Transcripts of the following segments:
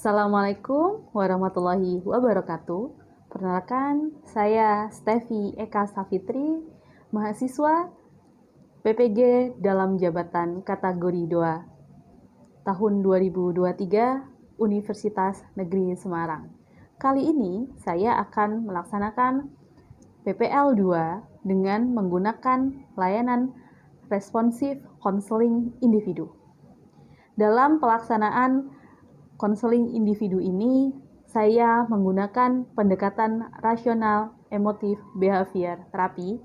Assalamualaikum warahmatullahi wabarakatuh. Perkenalkan, saya Stevi Eka Safitri, mahasiswa PPG dalam jabatan kategori 2, tahun 2023, Universitas Negeri Semarang. Kali ini saya akan melaksanakan PPL 2 dengan menggunakan layanan responsif konseling individu. Dalam pelaksanaan konseling individu ini, saya menggunakan pendekatan rasional emotif behavior terapi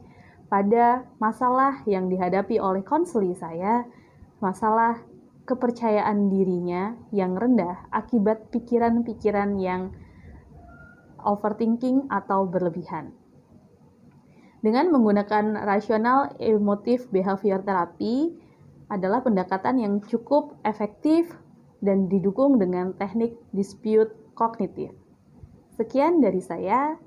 pada masalah yang dihadapi oleh konseli saya, masalah kepercayaan dirinya yang rendah akibat pikiran-pikiran yang overthinking atau berlebihan. Dengan menggunakan rasional emotif behavior terapi adalah pendekatan yang cukup efektif dan didukung dengan teknik dispute kognitif. Sekian dari saya.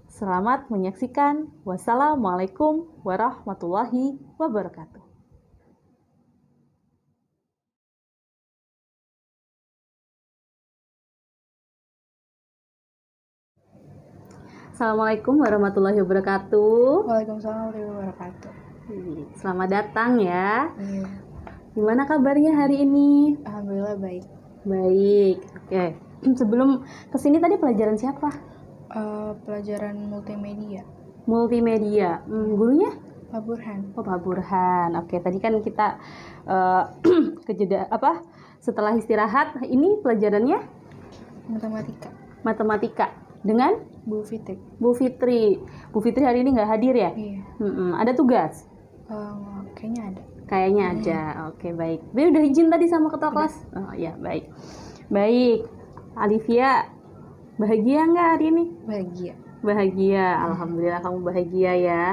Selamat menyaksikan. Wassalamualaikum warahmatullahi wabarakatuh. Assalamualaikum warahmatullahi wabarakatuh. Waalaikumsalam warahmatullahi wabarakatuh. Selamat datang ya. Iya. Gimana kabarnya hari ini? Alhamdulillah baik. Baik. Oke. Sebelum kesini tadi pelajaran siapa? Pelajaran multimedia. Multimedia. Gurunya? Pak Burhan. Oh, Pak Burhan. Oke, tadi kan kita kejeda setelah istirahat, ini pelajarannya matematika dengan Bu Fitri. Bu Fitri. Bu Fitri hari ini nggak hadir ya? Iya. Ada tugas? Kayaknya ada. Kayaknya ada. Oke, baik. Dia udah izin tadi sama ketua kelas? Oh ya, baik. Baik. Alivia, bahagia nggak hari ini? Bahagia. Alhamdulillah kamu bahagia ya.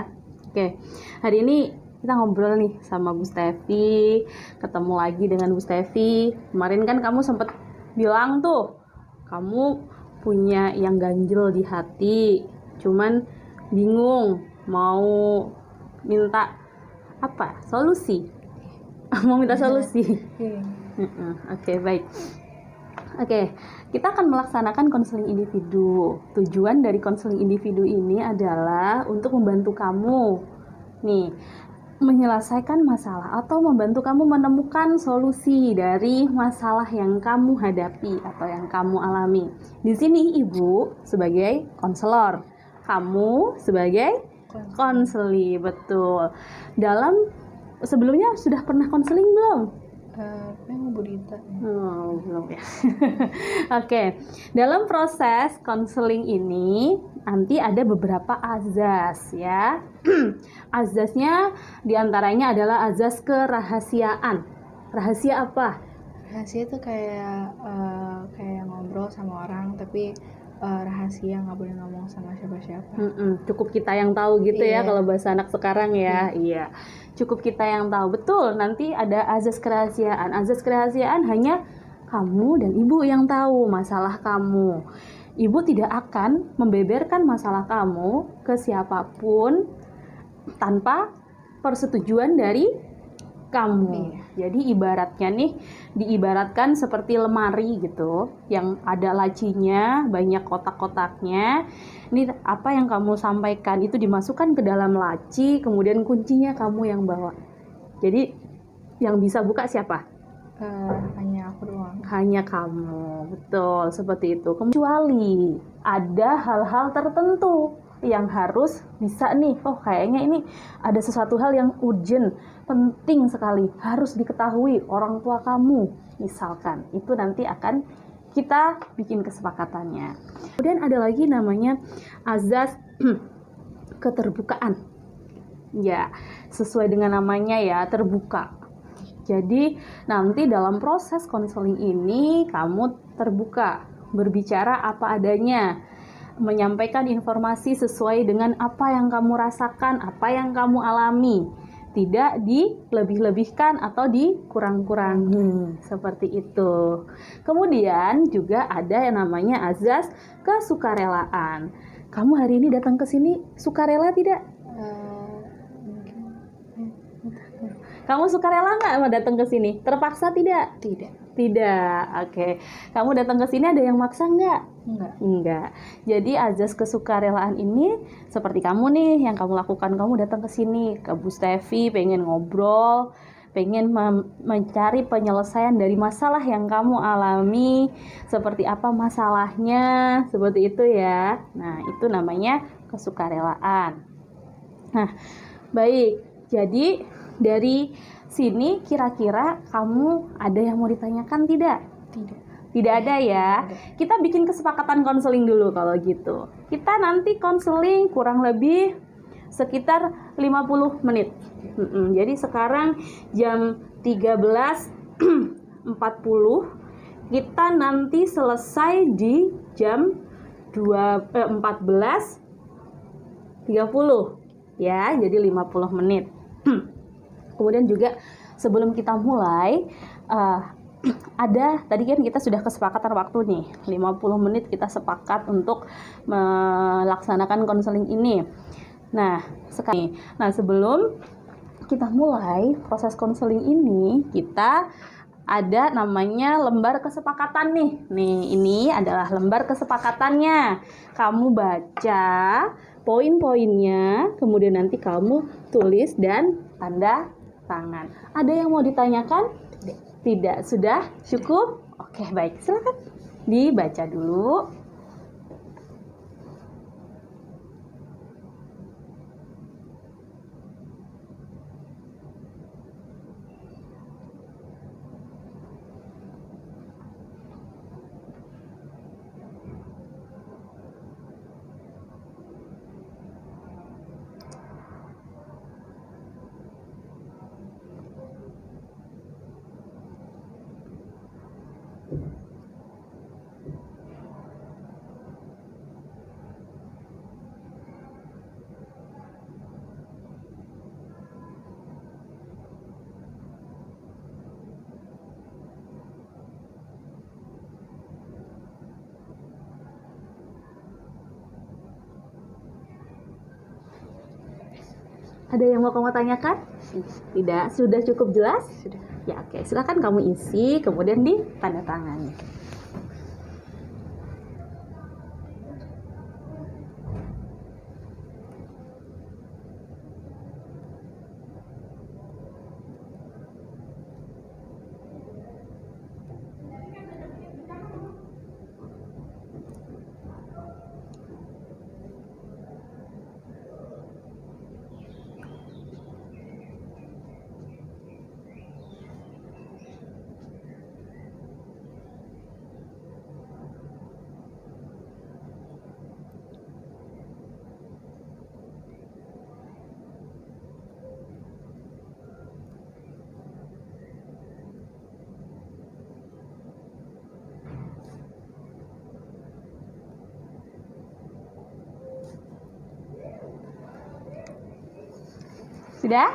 Oke. Hari ini kita ngobrol nih sama Bu Stevi. Ketemu lagi dengan Bu Stevi. Kemarin kan kamu sempat bilang tuh, kamu punya yang ganjel di hati. Cuman bingung mau minta solusi. Mau minta solusi. Oke, baik. Oke, kita akan melaksanakan konseling individu. Tujuan dari konseling individu ini adalah untuk membantu kamu menyelesaikan masalah atau membantu kamu menemukan solusi dari masalah yang kamu hadapi atau yang kamu alami. Di sini Ibu sebagai konselor, kamu sebagai konseli, betul. Sebelumnya sudah pernah konseling belum? Memang Bu Dita. Belum ya. Oke. Dalam proses konseling ini nanti ada beberapa azas ya. Azasnya diantaranya adalah azas kerahasiaan. Rahasia apa? Rahasia itu kayak ngobrol sama orang tapi rahasia, nggak boleh ngomong sama siapa-siapa. Cukup kita yang tahu gitu ya, kalau bahasa anak sekarang ya. Iya. Cukup kita yang tahu. Betul, nanti ada azas kerahasiaan. Azas kerahasiaan hanya kamu dan Ibu yang tahu masalah kamu. Ibu tidak akan membeberkan masalah kamu ke siapapun tanpa persetujuan dari kamu. Jadi ibaratnya diibaratkan seperti lemari gitu, yang ada lacinya, banyak kotak-kotaknya. Ini apa yang kamu sampaikan itu dimasukkan ke dalam laci, kemudian kuncinya kamu yang bawa. Jadi yang bisa buka siapa? Hanya aku doang. Hanya kamu, betul, seperti itu. Kecuali ada hal-hal tertentu yang harus bisa kayaknya ini ada sesuatu hal yang urgent, penting sekali, harus diketahui orang tua kamu, misalkan. Itu nanti akan kita bikin kesepakatannya. Kemudian ada lagi namanya azas keterbukaan. Ya, sesuai dengan namanya ya, terbuka. Jadi nanti dalam proses konseling ini kamu terbuka, berbicara apa adanya, menyampaikan informasi sesuai dengan apa yang kamu rasakan, apa yang kamu alami. Tidak dilebih-lebihkan atau dikurang-kurangi. Seperti itu. Kemudian juga ada yang namanya azas kesukarelaan. Kamu hari ini datang ke sini sukarela tidak? Kamu sukarela nggak mau datang ke sini? Terpaksa tidak? Tidak. Tidak. Oke. Kamu datang ke sini ada yang maksa nggak? Enggak. Enggak. Jadi azas kesukarelaan ini seperti kamu nih yang kamu lakukan. Kamu datang ke sini ke Bu Stevi pengen ngobrol, pengen mencari penyelesaian dari masalah yang kamu alami, seperti apa masalahnya, seperti itu ya. Nah, itu namanya kesukarelaan. Nah, baik. Jadi dari sini kira-kira kamu ada yang mau ditanyakan tidak? Tidak. Tidak ada ya. Kita bikin kesepakatan konseling dulu kalau gitu. Kita nanti konseling kurang lebih sekitar 50 menit. Jadi sekarang jam 13.40, kita nanti selesai di jam 14.30 ya, jadi 50 menit. Kemudian juga sebelum kita mulai ada tadi kan kita sudah kesepakatan waktu nih 50 menit kita sepakat untuk melaksanakan konseling ini. Nah, sebelum kita mulai proses konseling ini, kita ada namanya lembar kesepakatan nih. Nih, ini adalah lembar kesepakatannya. Kamu baca poin-poinnya, kemudian nanti kamu tulis dan tanda tangan. Ada yang mau ditanyakan? Tidak. Sudah cukup? Oke, baik. Silakan dibaca dulu. Ada yang mau kamu tanyakan? Tidak. Sudah cukup jelas? Sudah. Ya, oke. Silakan kamu isi, kemudian ditandatangani. Sudah?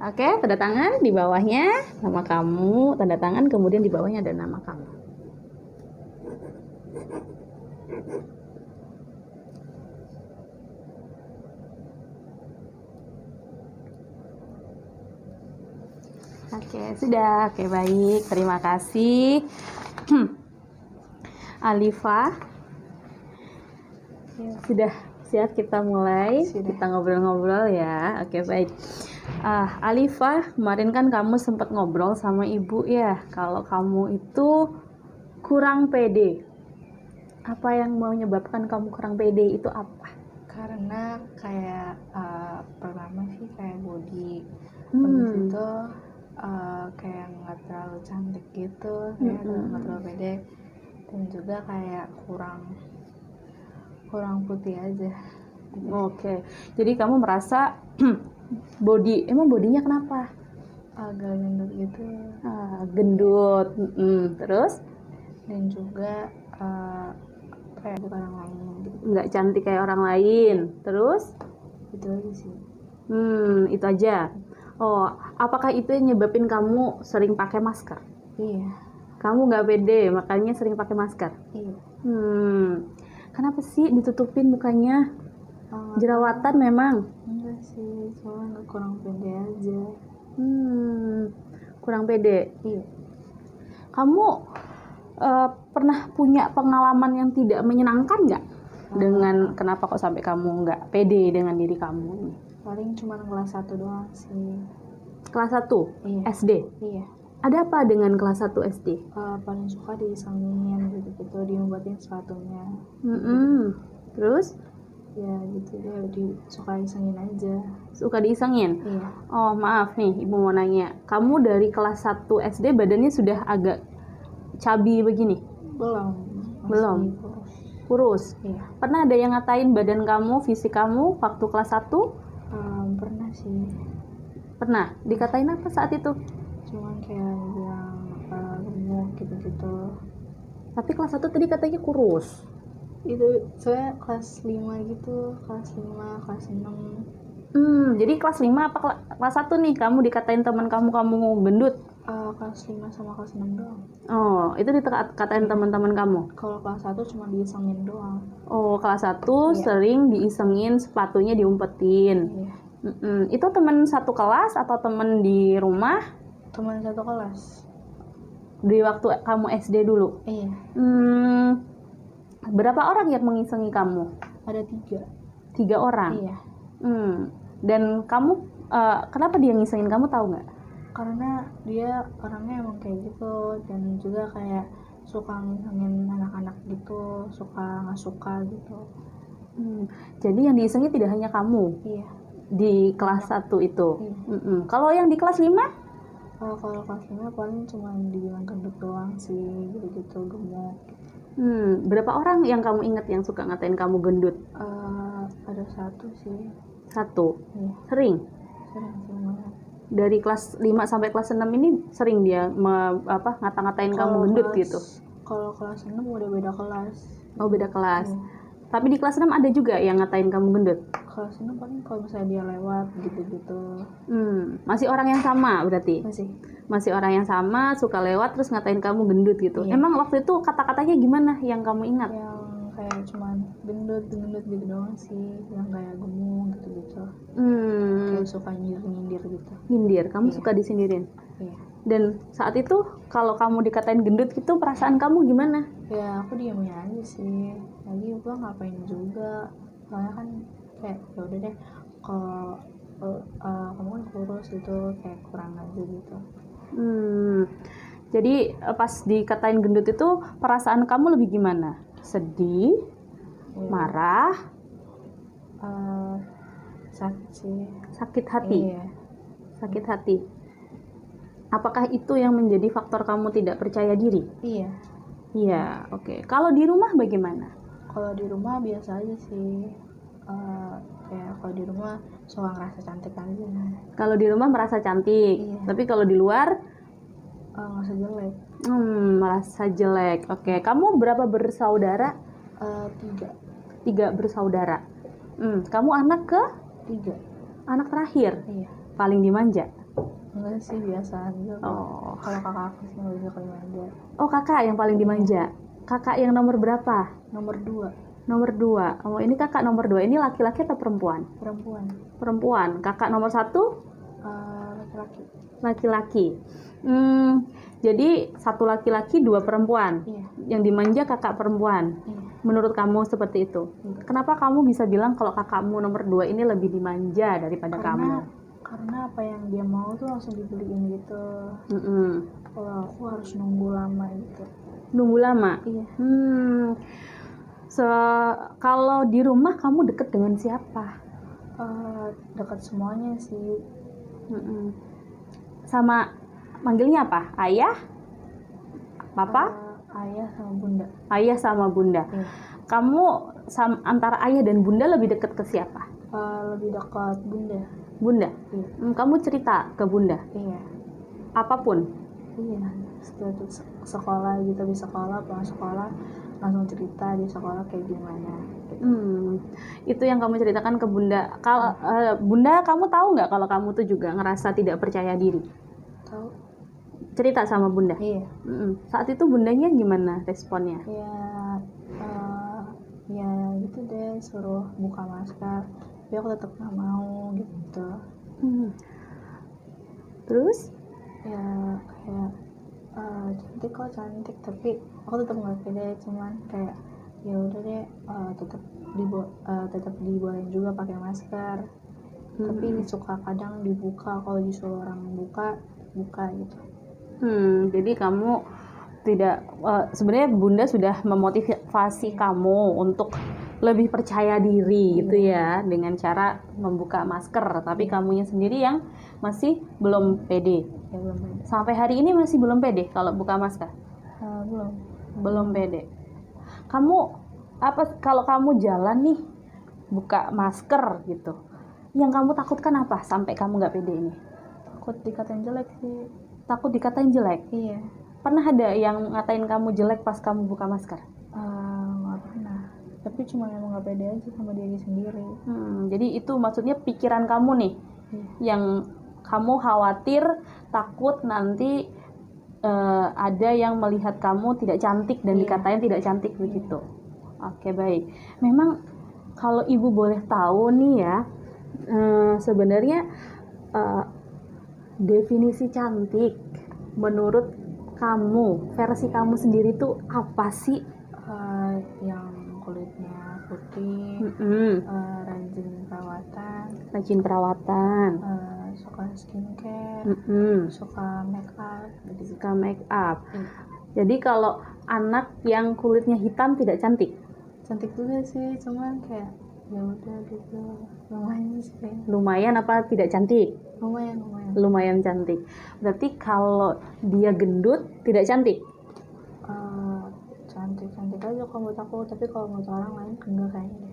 Oke, tanda tangan di bawahnya nama kamu, tanda tangan, kemudian di bawahnya ada nama kamu. Oke, sudah. Oke, baik. Terima kasih. Alifa. Sudah siap kita mulai? Sudah. Kita ngobrol-ngobrol ya. Oke, baik. Alifa, kemarin kan kamu sempat ngobrol sama ibu ya, kalau kamu itu kurang pede. Apa yang menyebabkan kamu kurang pede itu apa? Karena kayak pertama sih kayak body, habis itu kayak nggak terlalu cantik gitu, kayak nggak terlalu pede, dan juga kayak kurang putih aja. Oke, jadi kamu merasa emang bodinya kenapa? Agak gendut gitu. Gendut. Terus? Dan juga kayak bukan orang lain gitu. Nggak cantik kayak orang lain. Terus? Itu aja sih. Itu aja. Oh, apakah itu yang nyebabin kamu sering pakai masker? Iya. Kamu nggak pede, makanya sering pakai masker? Iya. Kenapa sih ditutupin mukanya? Jerawatan memang? Enggak sih, soalnya kurang pede aja. Kurang pede? Iya. Kamu pernah punya pengalaman yang tidak menyenangkan nggak? Dengan kenapa kok sampai kamu nggak pede dengan diri kamu ini? Paling cuma kelas 1 doang sih. Kelas 1? Iya. SD? Iya. Ada apa dengan kelas 1 SD? Paling suka disangin gitu-gitu, diumpetin sepatunya. Terus? Ya gitu deh, suka isengin aja. Suka diisengin? Iya. Oh maaf nih, ibu mau nanya. Kamu dari kelas 1 SD badannya sudah agak cabi begini? Belum. Belum? Kurus? Iya. Pernah ada yang ngatain badan kamu, fisik kamu waktu kelas 1? Pernah sih. Pernah? Dikatain apa saat itu? Cuman kayak bilang gemuk gitu-gitu. Tapi kelas 1 tadi katanya kurus. Itu saya kelas 5 gitu, kelas 5, kelas 6. Jadi kelas 5 apa kelas 1 nih kamu dikatain teman kamu gendut? Kelas 5 sama kelas 6 doang. Oh, itu dikatain teman-teman kamu? Kalau kelas 1 cuma diisengin doang. Oh, kelas 1 Iya. sering diisengin, sepatunya diumpetin. Iya. Itu teman satu kelas atau teman di rumah? Teman satu kelas. Di waktu kamu SD dulu? Iya. Berapa orang yang mengisengi kamu? Ada 3. 3 orang? Iya. Dan kamu, kenapa dia ngisengin kamu, tahu nggak? Karena dia orangnya emang kayak gitu, dan juga kayak suka ngisengin anak-anak gitu, suka nggak suka gitu. Jadi yang diisengin tidak hanya kamu? Iya. Di kelas 1 itu? Iya. Kalau yang di kelas 5? Kalau kelas 5 paling cuma dibilang gendut doang sih, gitu-gitu, gemuk. Berapa orang yang kamu ingat yang suka ngatain kamu gendut? Ada 1 sih. 1? Iya. Sering? Sering sih banget. Dari kelas 5 sampai kelas 6 ini sering dia ngata-ngatain kamu gendut gitu? Kalau kelas 6 udah beda kelas. Oh, beda kelas. Iya. Tapi di kelas 6 ada juga yang ngatain kamu gendut? Kelas 6 paling kalau misalnya dia lewat gitu-gitu. Masih orang yang sama berarti? Masih orang yang sama, suka lewat terus ngatain kamu gendut gitu? Iya. Emang waktu itu kata-katanya gimana yang kamu ingat? Yang kayak cuman gendut gitu doang sih, yang kayak gemuk gitu-gitu. Kayak suka nyindir gitu. Nyindir? Kamu Iya. suka disindirin? Iya. Dan saat itu kalau kamu dikatain gendut gitu, perasaan kamu gimana? Ya aku diamnya aja sih, lagi gue ngapain juga, soalnya kan kayak ya udah deh, kalau kamu kan kurus gitu, kayak kurang aja gitu. Jadi pas dikatain gendut itu perasaan kamu lebih gimana? Sedih? Iya. Marah? Sakit sih. Sakit hati? Iya. Sakit hati. Apakah itu yang menjadi faktor kamu tidak percaya diri? Iya. Iya, oke. Kalau di rumah bagaimana? Kalau di rumah biasa aja sih. Kayak kalau di rumah suka ngerasa cantik aja. Kalau di rumah merasa cantik, Iya. tapi kalau di luar ngerasa jelek. Merasa jelek. Oke. Kamu berapa bersaudara? 3. 3 bersaudara. Kamu anak ke? 3. Anak terakhir? Iya. Paling dimanja? Enggak sih, biasa aja. Oh. Kalau kakak aku sih nggak bisa dimanja. Oh, kakak yang paling dimanja. Kakak yang nomor berapa? Nomor 2. Nomor 2. Oh, ini kakak nomor 2. Ini laki-laki atau perempuan? Perempuan. Perempuan. Kakak nomor 1? Laki-laki. Laki-laki. Jadi 1 laki-laki 2 perempuan. Iya. Yang dimanja kakak perempuan. Iya. Menurut kamu seperti itu? Kenapa kamu bisa bilang kalau kakakmu nomor 2 ini lebih dimanja daripada kamu? Karena apa yang dia mau tuh langsung dibeliin gitu. Kalau aku harus nunggu lama gitu. Nunggu lama? Iya. Kalau di rumah kamu deket dengan siapa? Dekat semuanya sih. Sama manggilnya apa? Ayah? Papa? Ayah sama bunda. Ayah sama bunda. Iya. Kamu antara ayah dan bunda lebih dekat ke siapa? Lebih dekat bunda. Bunda? Iya. Kamu cerita ke bunda? Iya. Apapun? Iya. Setelah sekolah gitu, di sekolah, pulang sekolah langsung cerita di sekolah kayak gimana. Gitu. Itu yang kamu ceritakan ke bunda. Kalau bunda, kamu tahu nggak kalau kamu tuh juga ngerasa tidak percaya diri? Tahu. Cerita sama bunda? Iya. Saat itu bundanya gimana responnya? Ya gitu deh, suruh buka masker, tapi aku tetap nggak mau gitu. Terus? Ya kayak Cantik kok cantik, tapi aku tetap nggak pede. Cuman kayak ya udah deh, tetap dibolehin juga pakai masker. Tapi suka kadang dibuka, kalau disuruh orang buka gitu. Jadi kamu tidak, sebenarnya Bunda sudah memotivasi kamu untuk lebih percaya diri gitu ya, dengan cara membuka masker, tapi kamunya sendiri yang masih belum pede. Ya belum pede. Sampai hari ini masih belum pede kalau buka masker? Belum pede. Kamu kalau kamu jalan nih buka masker gitu, yang kamu takutkan apa sampai kamu nggak pede ini? Takut dikatain jelek sih. Takut dikatain jelek? Iya. Pernah ada yang ngatain kamu jelek pas kamu buka masker? Nggak pernah, tapi cuma emang nggak pede aja sama diri sendiri. Jadi itu maksudnya pikiran kamu nih, yang kamu khawatir, takut nanti ada yang melihat kamu tidak cantik dan dikatain tidak cantik begitu. Oke, baik. Memang kalau ibu boleh tahu nih ya, sebenarnya definisi cantik menurut kamu, versi kamu sendiri tuh apa sih? Yang kulitnya putih, rajin perawatan, suka skincare, suka make up. Jadi kalau anak yang kulitnya hitam tidak cantik? Cantik juga sih, cuman kayak ya udah gitu, lumayan sih. Lumayan apa tidak cantik? Lumayan cantik. Berarti kalau dia gendut tidak cantik? Cantik aja kalau menurut aku, tapi kalau menurut orang lain enggak kayaknya.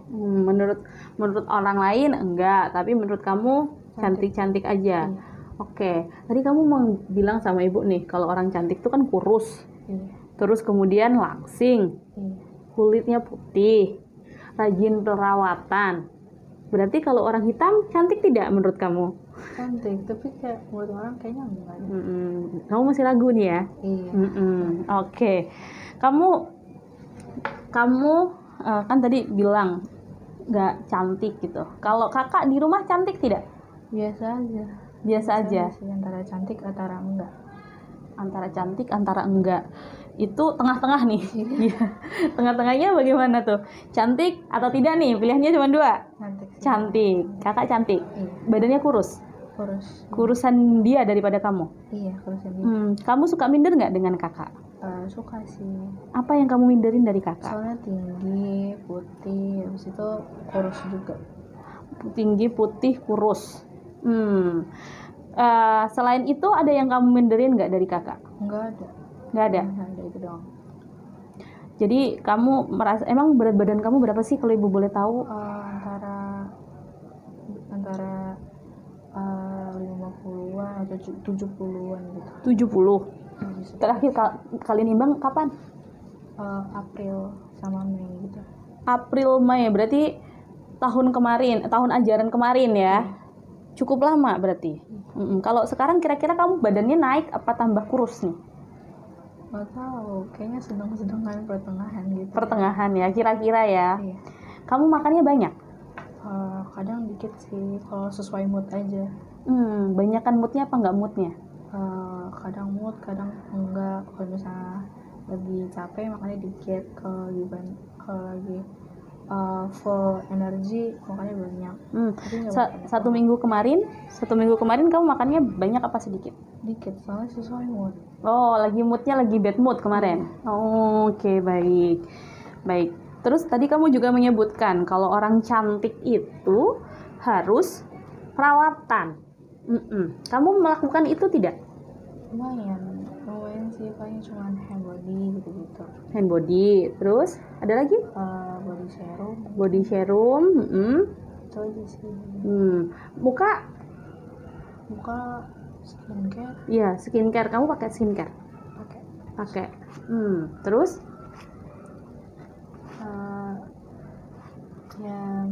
Menurut orang lain enggak, tapi menurut kamu cantik aja. Oke. Tadi kamu mau bilang sama ibu nih, kalau orang cantik itu kan kurus, terus kemudian langsing, kulitnya putih, rajin perawatan. Berarti kalau orang hitam cantik tidak menurut kamu? Cantik, tapi kayak menurut orang kayaknya enggak. Kamu masih ragu nih ya? Iya. Oke. Kamu kan tadi bilang nggak cantik gitu. Kalau kakak di rumah cantik tidak? Biasa aja. Sih, antara cantik antara enggak. Antara cantik antara enggak. Itu tengah-tengah nih. Tengah-tengahnya bagaimana tuh? Cantik atau tidak nih? Pilihannya cuma 2. Cantik. Kakak cantik. Badannya kurus. Kurusan dia daripada kamu? Iya, kurusan dia. Kamu suka minder nggak dengan kakak? Suka sih. Apa yang kamu minderin dari kakak? Soalnya tinggi, putih, habis itu kurus juga. Tinggi, putih, kurus. Selain itu ada yang kamu minderin nggak dari kakak? Nggak ada. Ada itu doang. Jadi kamu merasa, emang berat badan kamu berapa sih kalau ibu boleh tahu? Antara 50-an atau 70-an gitu. 70. Terakhir kali nimbang kapan? April sama Mei gitu. April Mei, berarti tahun ajaran kemarin ya. Cukup lama berarti. Kalau sekarang kira-kira kamu badannya naik apa tambah kurus nih? Nggak tahu, kayaknya sedang-sedangan pertengahan gitu. Pertengahan ya, kira-kira ya. Iya. Kamu makannya banyak? Kadang dikit sih, kalau sesuai mood aja. Banyakan moodnya apa nggak moodnya? Kadang mood, kadang enggak. Kalau misalnya lagi capek makannya dikit, kalau lagi full energi makannya banyak. Satu minggu kemarin kamu makannya banyak apa sedikit? Dikit, soalnya sesuai mood. Lagi moodnya lagi bad mood kemarin. Oke, baik. Terus tadi kamu juga menyebutkan kalau orang cantik itu harus perawatan. Kamu melakukan itu tidak? Lumayan sih, paling cuma hand body gitu-gitu. Hand body, terus ada lagi? Body serum. Itu aja sih. Muka skincare. Iya, skincare. Kamu pakai skincare? Pakai. Terus? Ya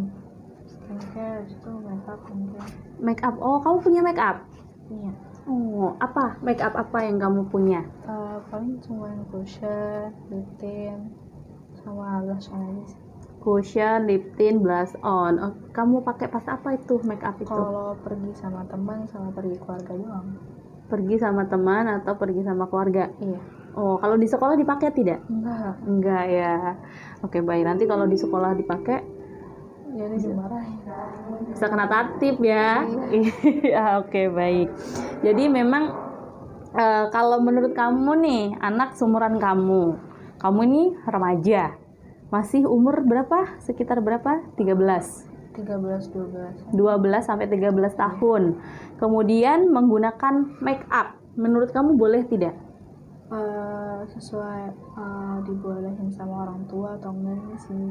skincare itu make up. Kamu punya make up? Iya. Apa make up apa yang kamu punya? Paling cuma cushion, lip tint, sama blush on aja sih. Cushion, lip tint, blush on. Kamu pakai pas apa itu make up itu? Kalau pergi sama teman, sama pergi keluarga doang. Pergi sama teman atau pergi sama keluarga? Iya. Oh, kalau di sekolah dipakai tidak? Enggak. Enggak ya. Oke, baik. Nanti kalau di sekolah dipakai, Jadi dimarahin. bisa kena tatip ya. Iya, oke, baik. Jadi memang kalau menurut kamu nih, anak seumuran kamu ini remaja. Masih umur berapa? Sekitar berapa? 13. 13-12. 12 sampai 13 tahun. Kemudian menggunakan make up. Menurut kamu boleh tidak? Sesuai dibolehin sama orang tua atau enggak sih?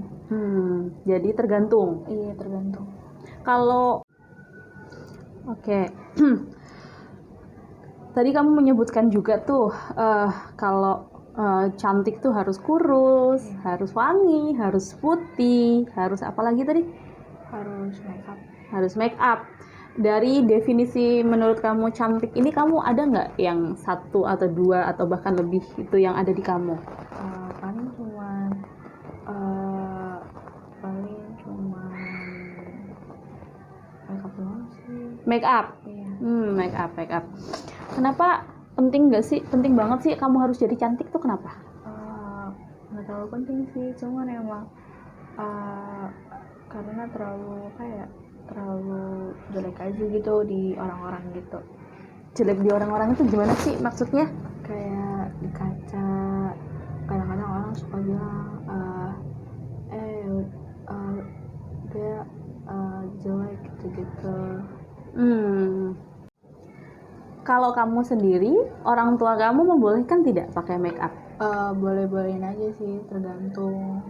Jadi tergantung. Iya, tergantung. Kalau oke. Tadi kamu menyebutkan juga tuh kalau cantik tuh harus kurus, harus wangi, harus putih, harus apa lagi tadi? Harus make up. Harus make up. Dari definisi menurut kamu cantik ini, kamu ada nggak yang 1 atau 2 atau bahkan lebih itu yang ada di kamu? Paling cuman make up doang sih. Make up. Iya. Make up. Kenapa penting nggak sih? Penting banget sih kamu harus jadi cantik tuh kenapa? Nggak terlalu penting sih, cuman emang karena terlalu jelek aja gitu di orang-orang gitu. Jelek di orang-orang itu gimana sih maksudnya? Kayak di kaca, kadang-kadang orang suka bilang dia jelek gitu-gitu. Kalau kamu sendiri, orang tua kamu membolehkan tidak pakai make up? Boleh-bolehin aja sih, tergantung.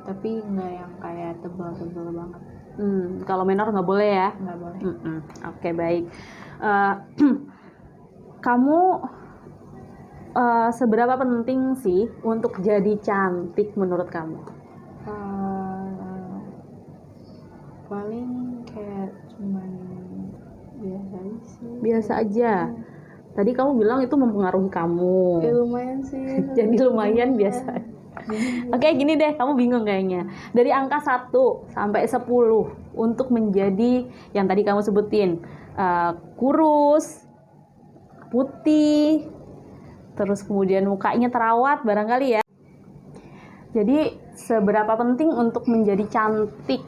Tapi nggak yang kayak tebal-tebal banget. Kalau menor nggak boleh ya? Nggak boleh. Oke, baik. Kamu seberapa penting sih untuk jadi cantik menurut kamu? Paling kayak cuman biasa aja sih. Biasa aja. Tadi kamu bilang itu mempengaruhi kamu. Ya lumayan sih. Jadi lumayan biasa. Oke, gini deh, kamu bingung kayaknya. Dari angka 1 sampai 10 untuk menjadi yang tadi kamu sebutin, kurus, putih, terus kemudian mukanya terawat barangkali ya. Jadi seberapa penting untuk menjadi cantik?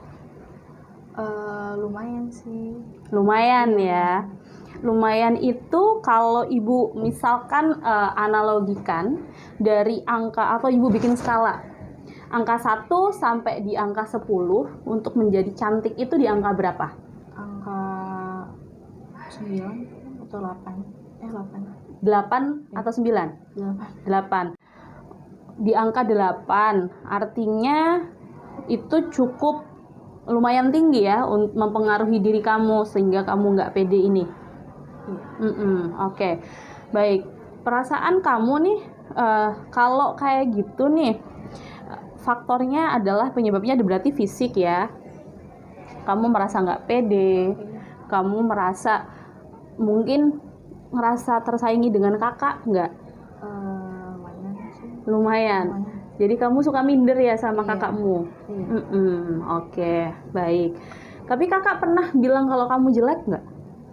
Lumayan sih. Lumayan ya. Lumayan itu kalau ibu misalkan analogikan dari angka, atau ibu bikin skala angka 1 sampai di angka 10 untuk menjadi cantik itu di angka berapa? Angka 9 atau 8? 8 8 atau 9? 8. Di angka 8 artinya itu cukup lumayan tinggi ya untuk mempengaruhi diri kamu sehingga kamu nggak pede ini. Oke. Baik, perasaan kamu nih kalau kayak gitu nih, faktornya adalah penyebabnya berarti fisik ya. Kamu merasa nggak pede, kamu merasa mungkin ngerasa tersaingi dengan kakak nggak? Lumayan. Jadi kamu suka minder ya sama kakakmu? Oke, baik. Tapi kakak pernah bilang kalau kamu jelek nggak?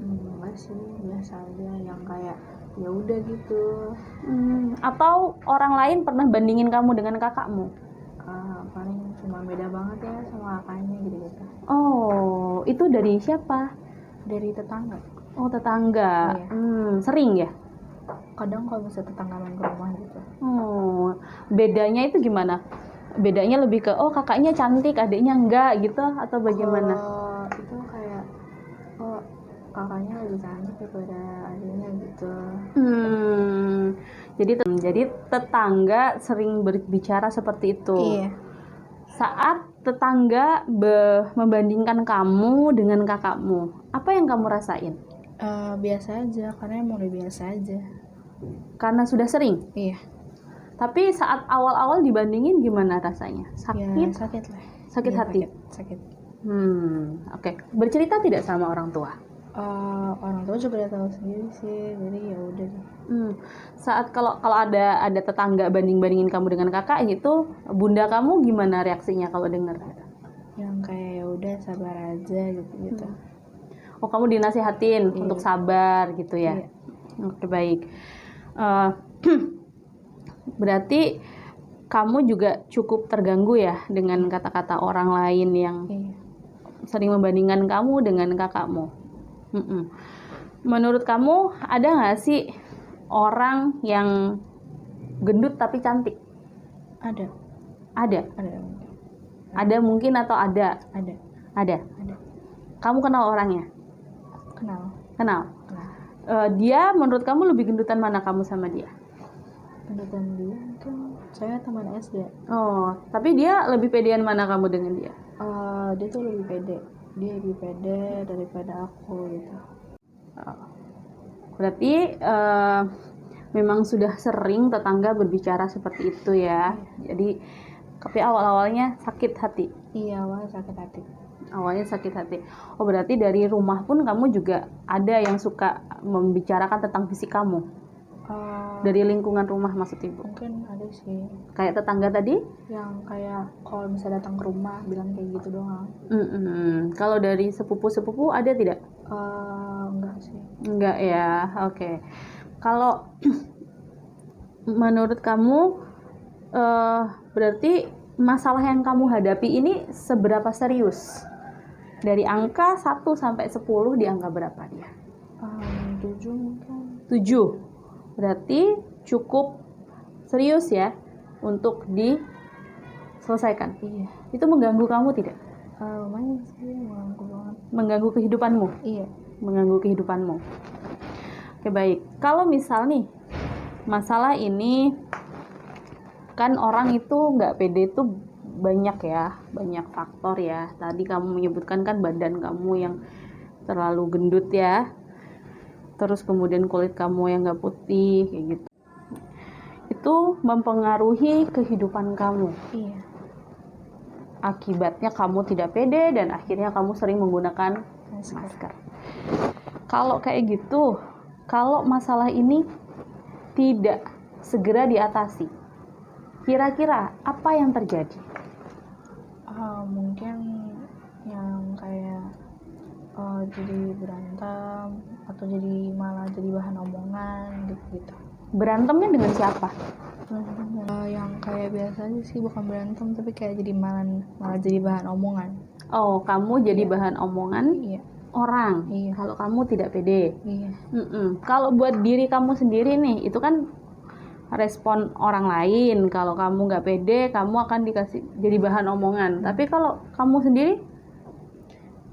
Enggak sih, biasa aja yang kayak ya udah gitu. Atau orang lain pernah bandingin kamu dengan kakakmu? Paling cuma beda banget ya sama kakaknya gitu. Oh, itu dari siapa? Dari tetangga. Oh, tetangga. Iya. Sering ya? Kadang kalau misalnya tetangga main ke rumah gitu. Oh, bedanya itu gimana? Bedanya lebih ke kakaknya cantik, adiknya enggak gitu atau bagaimana? Itu kayak kakaknya lebih cantik daripada adiknya gitu. Jadi tetangga sering berbicara seperti itu. Iya. Saat tetangga membandingkan kamu dengan kakakmu, apa yang kamu rasain? Biasa aja, karena emang udah biasa aja. Karena sudah sering? Iya. Tapi saat awal-awal dibandingin gimana rasanya? Sakit? Ya, sakit lah. Sakit hati? Sakit. Oke. Bercerita tidak sama orang tua? Orang tua juga udah tahu sendiri sih, jadi ya udah. Saat kalau ada tetangga bandingin kamu dengan kakak itu, bunda kamu gimana reaksinya kalau dengar? Yang kayak ya udah sabar aja gitu. Oh, kamu dinasihatin untuk sabar gitu ya? Iya. Oke, baik. Eh, Berarti kamu juga cukup terganggu ya dengan kata-kata orang lain yang Iya. sering membandingkan kamu dengan kakakmu. Mm-mm. Menurut kamu ada nggak sih orang yang gendut tapi cantik? Ada. Ada. Ada mungkin atau ada? Ada. Ada. Kamu kenal orangnya? Kenal. Dia menurut kamu lebih gendutan mana kamu sama dia? Gendutan dia mungkin saya teman SD. Oh, tapi dia lebih pedean mana kamu dengan dia? Dia tuh lebih pede. Dia lebih pede daripada aku gitu. Berarti memang sudah sering tetangga berbicara seperti itu ya. Jadi tapi awal-awalnya sakit hati. Iya, awalnya sakit hati. Awalnya sakit hati. Oh, berarti dari rumah pun kamu juga ada yang suka membicarakan tentang fisik kamu? Dari lingkungan rumah maksud ibu? Mungkin ada sih. Kayak tetangga tadi? Yang kayak kalau misalnya datang ke rumah bilang kayak gitu doang. Kalau dari sepupu-sepupu ada tidak? Enggak sih. Enggak ya, oke. Kalau menurut kamu berarti masalah yang kamu hadapi ini seberapa serius? Dari angka 1 sampai 10 di angka berapa dia? 7 mungkin. 7. Berarti cukup serius ya untuk diselesaikan. Iya. Itu mengganggu kamu tidak? Lumayan sih, mengganggu banget. Mengganggu kehidupanmu? Iya. Mengganggu kehidupanmu. Oke, baik. Kalau misal nih masalah ini kan orang itu nggak pede itu banyak ya, banyak faktor ya. Tadi kamu menyebutkan kan badan kamu yang terlalu gendut ya, terus kemudian kulit kamu yang nggak putih kayak gitu. Itu mempengaruhi kehidupan kamu. Iya. Akibatnya kamu tidak pede dan akhirnya kamu sering menggunakan masker. Kalau kayak gitu, kalau masalah ini tidak segera diatasi, kira-kira apa yang terjadi? Mungkin yang kayak jadi berantem atau malah jadi bahan omongan gitu. Berantemnya dengan siapa? Yang kayak biasa aja sih, bukan berantem tapi kayak jadi malah jadi bahan omongan. Oh, kamu jadi bahan omongan orang. Kalau kamu tidak pede. Kalau buat diri kamu sendiri nih, itu kan respon orang lain. Kalau kamu nggak pede, kamu akan dikasih jadi bahan omongan. Tapi kalau kamu sendiri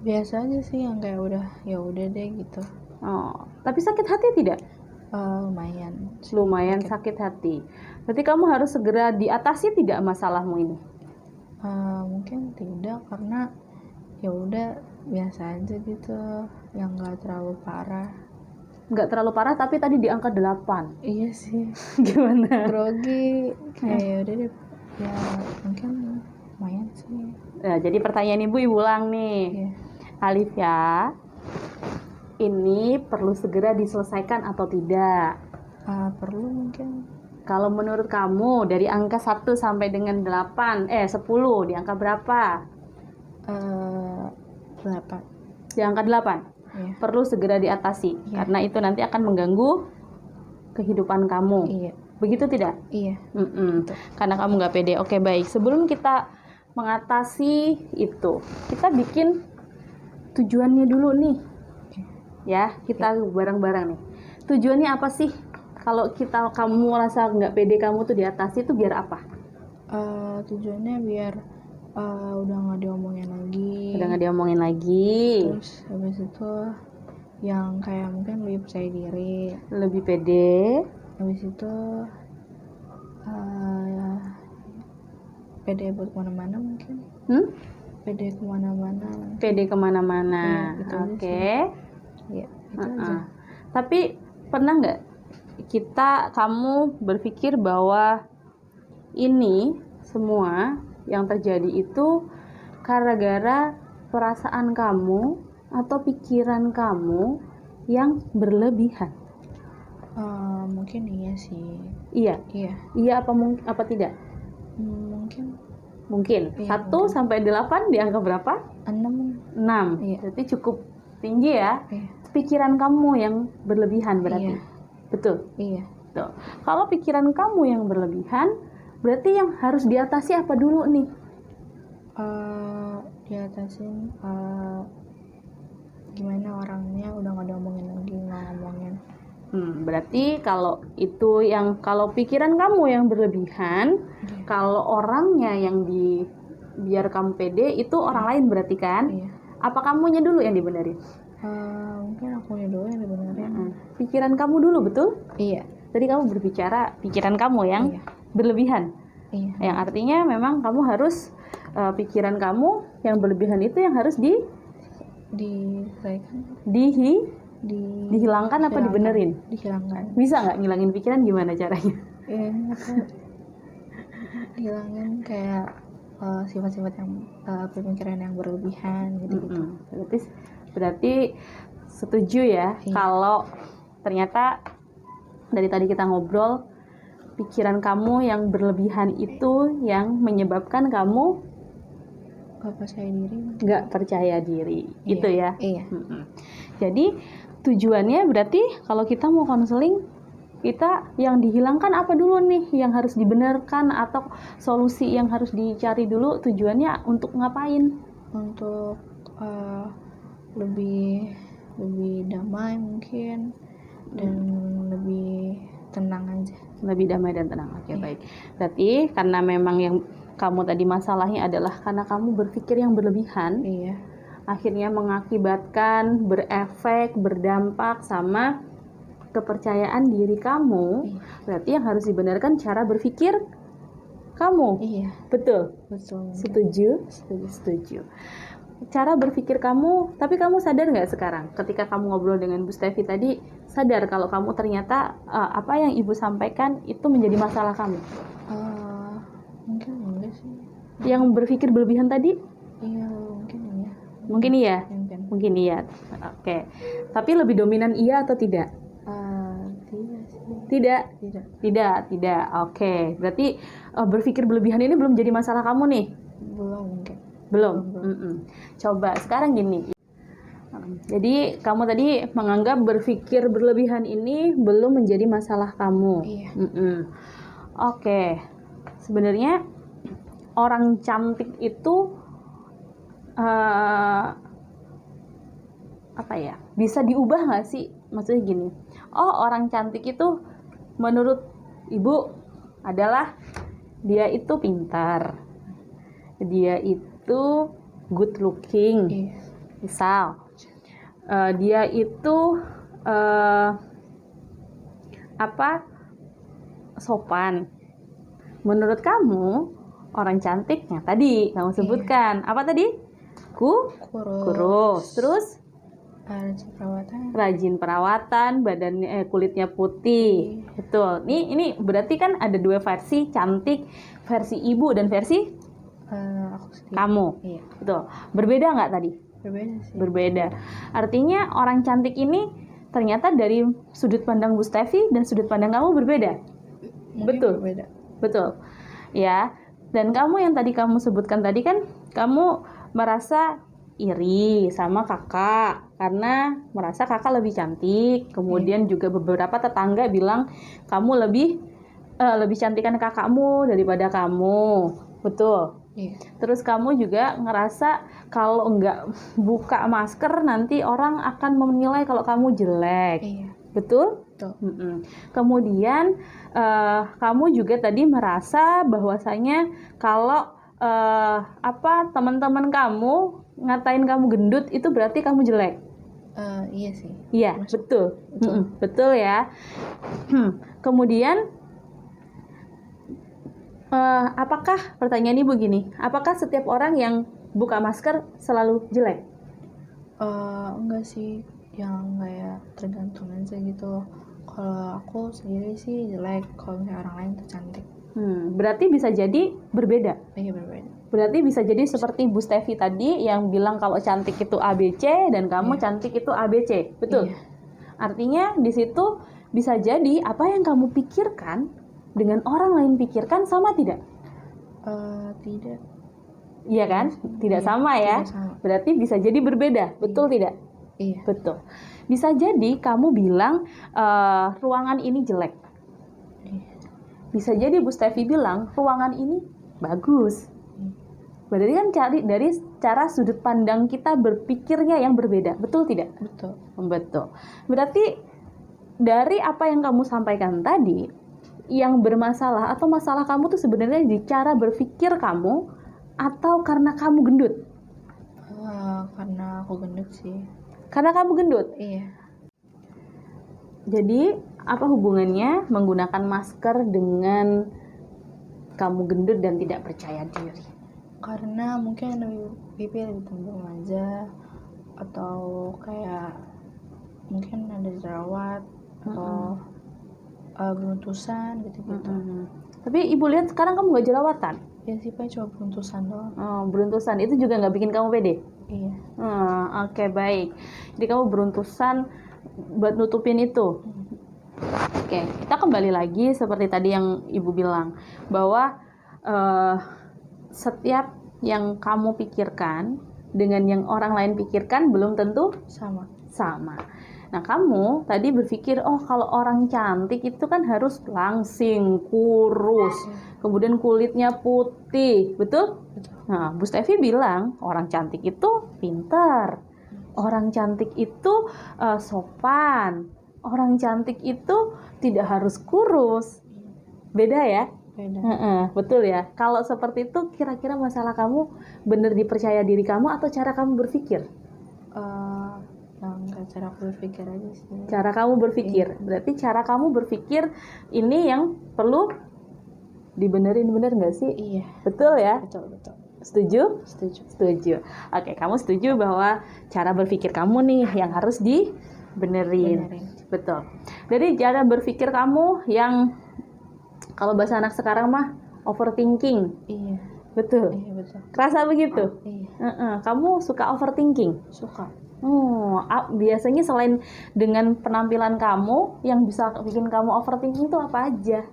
biasa aja sih, yang kayak udah deh gitu. Oh, tapi sakit hati tidak? Lumayan sakit hati. Berarti kamu harus segera diatasi tidak masalahmu ini? Mungkin tidak, karena ya udah biasa aja gitu, yang nggak terlalu parah. Nggak terlalu parah, tapi tadi di angka 8. Iya sih. Gimana? Grogi, kayak udah deh. Ya mungkin lumayan sih. Ya, jadi pertanyaan ibu ulang nih. Alifia, ini perlu segera diselesaikan atau tidak? Perlu mungkin. Kalau menurut kamu dari angka 1 sampai dengan 10 di angka berapa? 8. Di angka 8. Perlu segera diatasi karena itu nanti akan mengganggu kehidupan kamu. Begitu tidak? Iya. Karena kamu nggak pede. Oke, baik. Sebelum kita mengatasi itu, kita bikin tujuannya dulu nih. Ya, kita bareng-bareng nih. Tujuannya apa sih? Kalau kamu rasa nggak pede kamu tuh diatasi itu biar apa? Tujuannya biar udah nggak diomongin lagi. Terus habis itu yang kayak mungkin lebih percaya diri, lebih pede. Habis itu pede buat kemana-mana mungkin. Pede kemana-mana. Oke. Ya, itu aja. Tapi pernah nggak kamu berpikir bahwa ini semua yang terjadi itu gara-gara perasaan kamu atau pikiran kamu yang berlebihan? Mungkin iya sih. Iya apa tidak? Mungkin. 1 sampai 8 di angka berapa? 6. Berarti cukup tinggi ya. Pikiran kamu yang berlebihan berarti. Betul? Iya. Tuh. Kalau pikiran kamu yang berlebihan, berarti yang harus diatasi apa dulu nih? Diatasin gimana orangnya udah nggak diomongin lagi, nggak ngomongin. Berarti kalau pikiran kamu yang berlebihan, kalau orangnya yang biar kamu pede itu orang lain berarti kan? Iya. Apa kamunya dulu yang dibenerin? Mungkin akunya dulu yang dibenerin. Pikiran kamu dulu, betul? Iya. Tadi kamu berbicara pikiran kamu yang berlebihan. Iya. Yang artinya memang kamu harus pikiran kamu yang berlebihan itu yang harus dihilangkan apa dibenerin? Dihilangkan. Bisa nggak ngilangin pikiran, gimana caranya? Hilangin kayak sifat-sifat yang pemikiran yang berlebihan gitu. Berarti setuju ya. Iya. Kalau ternyata dari tadi kita ngobrol, pikiran kamu yang berlebihan itu yang menyebabkan kamu nggak percaya diri. Iya. Itu ya. Iya. Jadi tujuannya berarti kalau kita mau konseling, kita yang dihilangkan apa dulu nih, yang harus dibenarkan atau solusi yang harus dicari dulu, tujuannya untuk ngapain? Untuk lebih damai mungkin, dan lebih tenang aja. Lebih damai dan tenang. Oke, baik. Berarti karena memang yang kamu tadi masalahnya adalah karena kamu berpikir yang berlebihan. Iya. Akhirnya mengakibatkan, berefek, berdampak sama kepercayaan diri kamu. Iya. Berarti yang harus dibenarkan cara berpikir kamu. Iya. Betul? Betul. Setuju. Cara berpikir kamu, tapi kamu sadar nggak sekarang ketika kamu ngobrol dengan Bu Stevi tadi, sadar kalau kamu ternyata apa yang Ibu sampaikan itu menjadi masalah kamu? Mungkin enggak sih. Yang berpikir berlebihan tadi? Iya, mungkin iya. Mungkin iya. Oke. Tapi lebih dominan iya atau tidak? Tidak sih. Tidak. Oke. Berarti berpikir berlebihan ini belum jadi masalah kamu nih? Belum. Coba sekarang gini. Jadi kamu tadi menganggap berpikir berlebihan ini belum menjadi masalah kamu. Iya. Oke. Sebenarnya orang cantik itu bisa diubah nggak sih? Maksudnya gini. Orang cantik itu menurut Ibu adalah dia itu pintar, dia itu good looking. Iya. Misal dia itu sopan. Menurut kamu orang cantiknya tadi kamu sebutkan apa tadi? Kurus. Terus rajin perawatan, badannya kulitnya putih. Betul. Ini berarti kan ada dua versi cantik, versi Ibu dan versi kamu. Iya. Betul. Berbeda nggak tadi? Berbeda sih. Berbeda. Artinya orang cantik ini ternyata dari sudut pandang Bu Stevi dan sudut pandang kamu berbeda. Betul. Berbeda. Betul. Ya. Dan kamu yang tadi kamu sebutkan tadi kan kamu merasa iri sama kakak karena merasa kakak lebih cantik. Kemudian juga beberapa tetangga bilang kamu lebih cantikan kakakmu daripada kamu. Betul. Iya. Terus kamu juga ngerasa kalau nggak buka masker nanti orang akan menilai kalau kamu jelek. Iya. Betul? Kemudian kamu juga tadi merasa bahwasanya kalau teman-teman kamu ngatain kamu gendut itu berarti kamu jelek. Iya sih. Iya, betul. Betul ya. Kemudian apakah pertanyaan Ibu gini, apakah setiap orang yang buka masker selalu jelek? Enggak sih, yang kayak tergantung aja gitu. Kalau aku sendiri sih jelek, kalau misalnya orang lain tuh cantik. Berarti bisa jadi berbeda. Iya, berbeda. Berarti bisa jadi seperti Bu Stevi tadi yang bilang kalau cantik itu ABC dan kamu cantik itu ABC, betul? Iya. Artinya di situ bisa jadi apa yang kamu pikirkan dengan orang lain pikirkan sama tidak? Tidak. Iya kan? Tidak sama ya? Tidak sama. Berarti bisa jadi berbeda, betul tidak? Iya. Betul. Bisa jadi kamu bilang ruangan ini jelek. Bisa jadi Bu Stevi bilang ruangan ini bagus. Berarti kan dari cara sudut pandang kita berpikirnya yang berbeda. Betul tidak? Betul. Betul. Berarti dari apa yang kamu sampaikan tadi, yang bermasalah atau masalah kamu tuh sebenarnya di cara berpikir kamu atau karena kamu gendut? Karena aku gendut sih. Karena kamu gendut? Iya. Jadi apa hubungannya menggunakan masker dengan kamu gendut dan tidak percaya diri? Karena mungkin pipi lebih tembem aja, atau kayak mungkin ada jerawat atau beruntusan gitu-gitu. Tapi ibu lihat sekarang kamu nggak jerawatan? Ya sih Pak, cuma beruntusan doang. Oh, beruntusan itu juga nggak bikin kamu pede? Iya. Oke, baik. Jadi kamu beruntusan buat nutupin itu. Oke, kita kembali lagi seperti tadi yang ibu bilang bahwa setiap yang kamu pikirkan dengan yang orang lain pikirkan belum tentu sama. Nah, kamu tadi berpikir, oh kalau orang cantik itu kan harus langsing, kurus, kemudian kulitnya putih, betul? Nah, Bu Stevi bilang orang cantik itu pintar, orang cantik itu sopan, orang cantik itu tidak harus kurus. Beda ya? Beda. Betul ya? Kalau seperti itu, kira-kira masalah kamu benar dipercaya diri kamu atau cara kamu berpikir? Cara aku berpikir aja sih. Cara kamu berpikir. Berarti cara kamu berpikir ini yang perlu dibenerin, bener nggak sih? Iya. Betul ya? Betul. Setuju? Setuju. Oke, kamu setuju bahwa cara berpikir kamu nih yang harus dibenerin. Betul. Jadi cara berpikir kamu yang kalau bahasa anak sekarang mah overthinking. Iya. Betul. Iya, betul. Kerasa begitu? Iya. Kamu suka overthinking? Suka. Biasanya selain dengan penampilan kamu, yang bisa bikin kamu overthinking itu apa aja?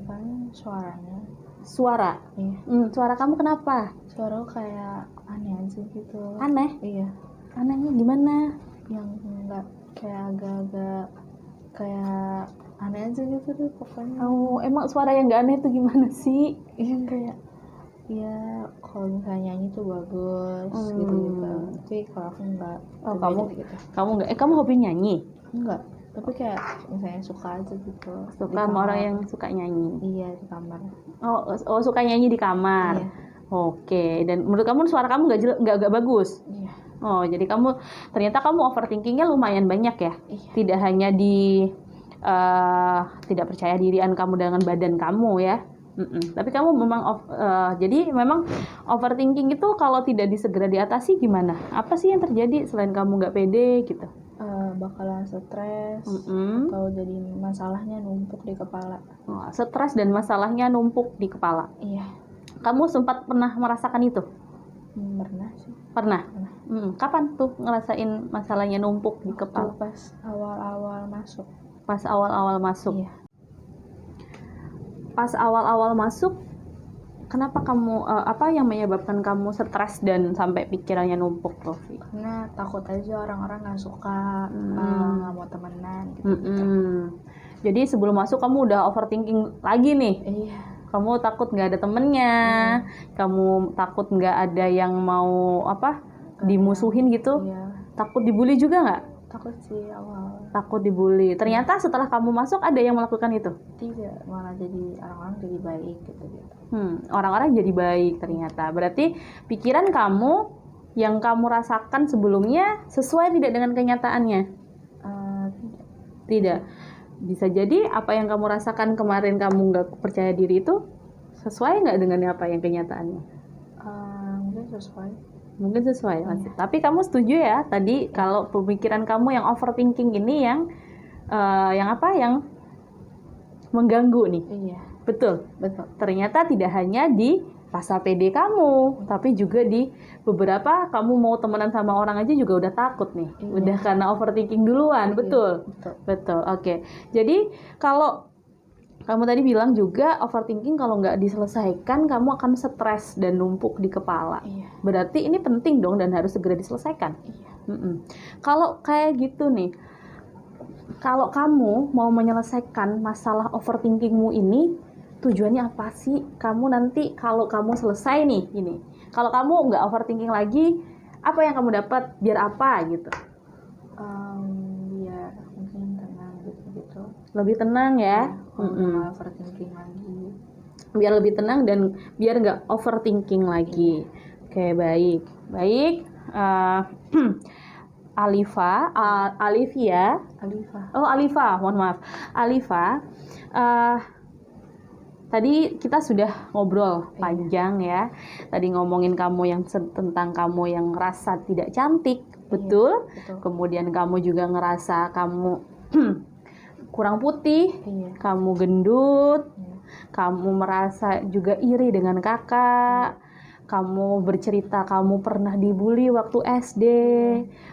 Paling suaranya. Suara? Iya. Suara kamu kenapa? Suara kayak aneh aja gitu. Aneh? Iya. Anehnya gimana? Yang enggak kayak agak-agak kayak aneh aja gitu tuh pokoknya. Emang suara yang gak aneh itu gimana sih? Yang kayak ya kalau misalnya nyanyi tuh bagus gitu. Tapi kalau aku enggak. Kamu hobi nyanyi? Enggak. Tapi kayak misalnya suka aja gitu. Suka sama orang yang suka nyanyi? Iya, di kamar. Oh, suka nyanyi di kamar? Iya. Oke. Dan menurut kamu suara kamu nggak bagus? Iya. Oh, jadi ternyata kamu overthinkingnya lumayan banyak ya? Iya. Tidak hanya di tidak percaya dirian kamu dengan badan kamu ya? Tapi kamu memang jadi memang overthinking itu kalau tidak segera diatasi gimana? Apa sih yang terjadi selain kamu nggak pede gitu? Bakalan stres atau jadi masalahnya numpuk di kepala. Stres dan masalahnya numpuk di kepala. Iya. Kamu sempat pernah merasakan itu? Pernah sih. Pernah. Kapan tuh ngerasain masalahnya numpuk di kepala? Pas awal-awal masuk. Pas awal-awal masuk. Iya. Pas awal-awal masuk, kenapa kamu apa yang menyebabkan kamu stres dan sampai pikirannya numpuk tuh? Karena takut aja orang-orang nggak suka, nggak mau temenan gitu. Jadi sebelum masuk kamu udah overthinking lagi nih? Iya. Kamu takut nggak ada temennya, kamu takut nggak ada yang mau dimusuhin gitu? Iya. Takut dibully juga nggak? Takut sih awal. Takut dibully. Ternyata setelah kamu masuk ada yang melakukan itu? Tidak, malah jadi orang-orang jadi baik gitu. Orang-orang jadi baik ternyata. Berarti pikiran kamu yang kamu rasakan sebelumnya sesuai tidak dengan kenyataannya? Tidak. Bisa jadi apa yang kamu rasakan kemarin kamu nggak percaya diri itu sesuai nggak dengan apa yang kenyataannya? Mungkin sesuai masih. Tapi kamu setuju ya tadi kalau pemikiran kamu yang overthinking ini yang mengganggu nih? Iya. Betul. Ternyata tidak hanya di rasa pede kamu, tapi juga di beberapa kamu mau temenan sama orang aja juga udah takut nih. Iya. Udah karena overthinking duluan, betul. Oke. Jadi kalau kamu tadi bilang juga overthinking kalau nggak diselesaikan kamu akan stres dan numpuk di kepala. Iya. Berarti ini penting dong dan harus segera diselesaikan. Iya. Kalau kayak gitu nih, kalau kamu mau menyelesaikan masalah overthinkingmu ini, tujuannya apa sih? Kamu nanti kalau kamu selesai nih, ini, kalau kamu nggak overthinking lagi, apa yang kamu dapat? Biar apa gitu? Biar mungkin tenang gitu. Lebih tenang ya? Nggak overthinking lagi. Biar lebih tenang dan biar nggak overthinking lagi. Oke, baik. Alifia. Mohon maaf. Alifa, tadi kita sudah ngobrol panjang ya. Tadi ngomongin tentang kamu yang ngerasa tidak cantik, betul? Kemudian kamu juga ngerasa kamu kurang putih, kamu gendut, kamu merasa juga iri dengan kakak. Kamu bercerita kamu pernah dibully waktu SD.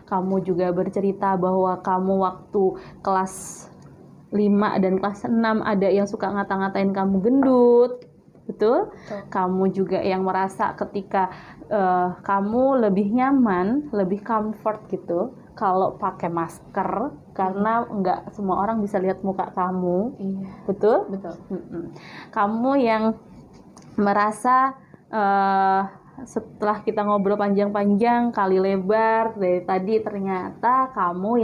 Kamu juga bercerita bahwa kamu waktu kelas 5 dan kelas 6 ada yang suka ngata-ngatain kamu gendut. Betul? Kamu juga yang merasa ketika kamu lebih nyaman, lebih comfort gitu kalau pakai masker karena nggak semua orang bisa lihat muka kamu. Betul? Kamu yang merasa setelah kita ngobrol panjang-panjang kali lebar dari tadi, ternyata kamu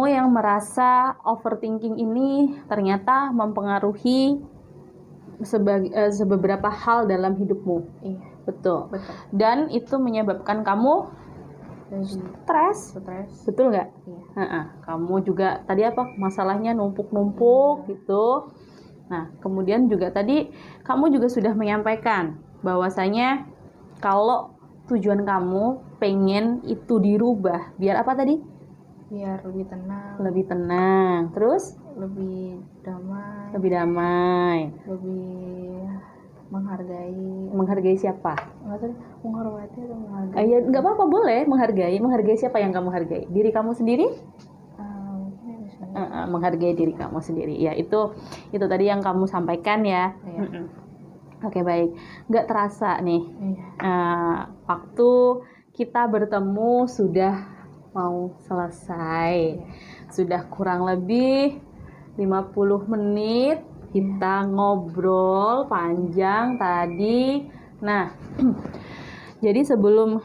yang merasa overthinking ini ternyata mempengaruhi beberapa hal dalam hidupmu. Betul. Dan itu menyebabkan kamu stres. Betul nggak? Kamu juga tadi masalahnya numpuk-numpuk gitu. Nah, kemudian juga tadi kamu juga sudah menyampaikan bahwasanya kalau tujuan kamu pengen itu dirubah, biar apa tadi? Biar lebih tenang. Terus? Lebih damai. Lebih menghargai siapa? Menghormati atau menghargai? Nggak apa-apa, boleh menghargai. Menghargai siapa yang kamu hargai? Diri kamu sendiri? Menghargai diri kamu sendiri. Ya, itu tadi yang kamu sampaikan ya. Oke, baik. Nggak terasa nih. Waktu kita bertemu sudah mau selesai. Sudah kurang lebih 50 menit kita ngobrol panjang tadi. Nah, jadi sebelum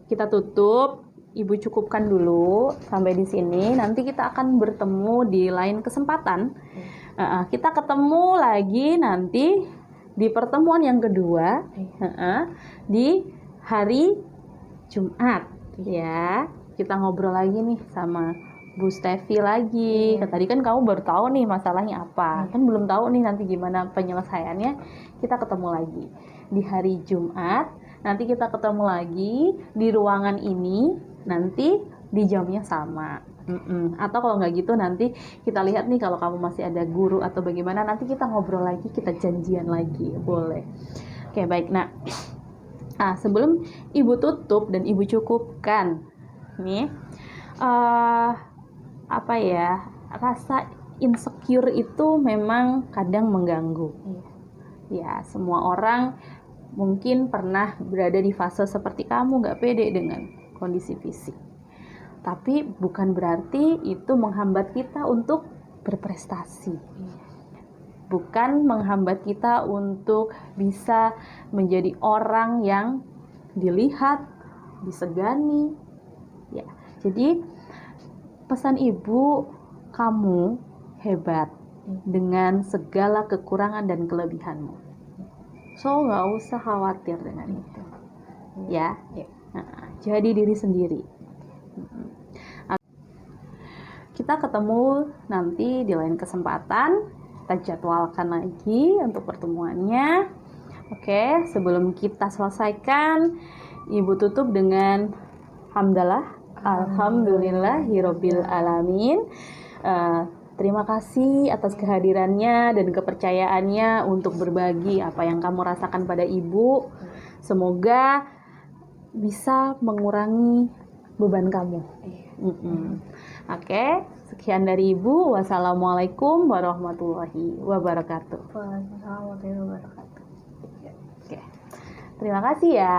kita tutup, Ibu cukupkan dulu sampai di sini. Nanti kita akan bertemu di lain kesempatan. Kita ketemu lagi nanti di pertemuan yang kedua, di hari Jumat. Ya, kita ngobrol lagi nih sama Bu Stevi lagi. Tadi kan kamu baru tahu nih masalahnya apa. Kan belum tahu nih nanti gimana penyelesaiannya. Kita ketemu lagi di hari Jumat. Nanti kita ketemu lagi di ruangan ini. Nanti di jamnya sama. Atau kalau nggak gitu nanti kita lihat nih kalau kamu masih ada guru atau bagaimana, nanti kita ngobrol lagi, kita janjian lagi, boleh. Oke, baik. Nah, sebelum Ibu tutup dan Ibu cukupkan nih, rasa insecure itu memang kadang mengganggu. Ya, semua orang mungkin pernah berada di fase seperti kamu, nggak pede dengan kondisi fisik. Tapi bukan berarti itu menghambat kita untuk berprestasi. Bukan menghambat kita untuk bisa menjadi orang yang dilihat, disegani. Ya, jadi pesan Ibu, kamu hebat dengan segala kekurangan dan kelebihanmu. So, nggak usah khawatir dengan itu. Ya. Jadi diri sendiri. Kita ketemu nanti di lain kesempatan. Kita jadwalkan lagi untuk pertemuannya. Oke, sebelum kita selesaikan, Ibu tutup dengan hamdalah. Alhamdulillahirabbil alamin. Terima kasih atas kehadirannya dan kepercayaannya untuk berbagi apa yang kamu rasakan pada Ibu. Semoga bisa mengurangi beban kamu. Oke, sekian dari Ibu. Wassalamualaikum warahmatullahi wabarakatuh. Waalaikumsalam warahmatullahi wabarakatuh. Oke. Terima kasih ya.